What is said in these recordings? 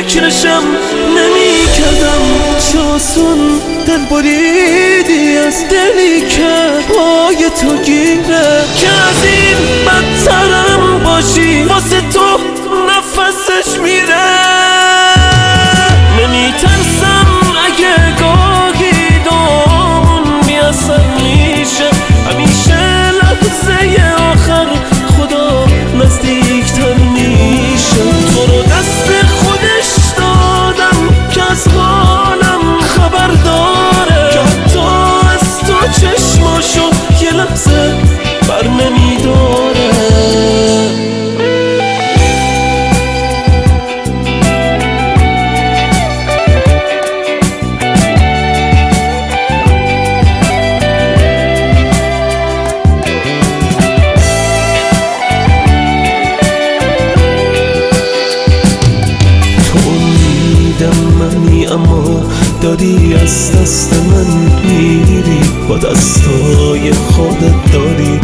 فکرشم نمی کردم. چاسون دل بریدی از دلی که پای تو گیره، که از این بدترم باشی واسه تو نفسش میره. نمی ترسم اگه گاهی دامون بیاثر میشه، همیشه لحظه آخر خدا نزدیکتر میشه. تو رو دست خودش دادم که از حالم خبر داره، که حتی از تو چشماشو یه لحظه بر نمیداره. منی اما داری از دست من میری، با دستای خودت داری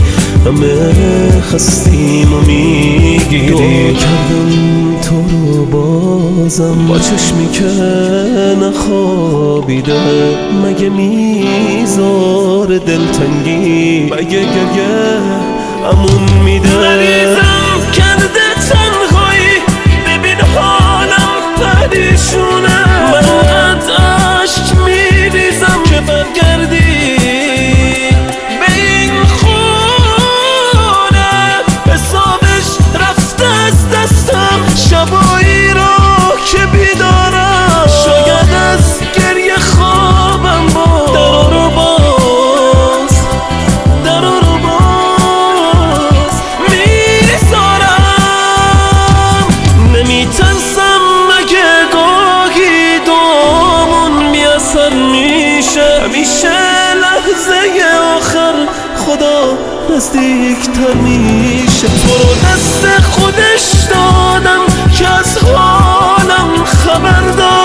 همه خستیم و میگیری. دعا کردم تو رو بازم با چشمی که نخوابیده، مگه میذار دلتنگی، مگه گریه امون میده. مریضم کرده تنهایی، ببین حالم پریشونه. من اشک میریزم که برگردی به این خونه، حسابش رفته از دستم شبایی رو که بیدارم. شاید از گریه خوابم باز درو رو باز میذارم. نمیترسم اگه گاهی دامون بیاثر میشه، همیشه لحظه آخر خدا نزدیکتر میشه. تو رو دست خودش دادم که از حالم خبر دار،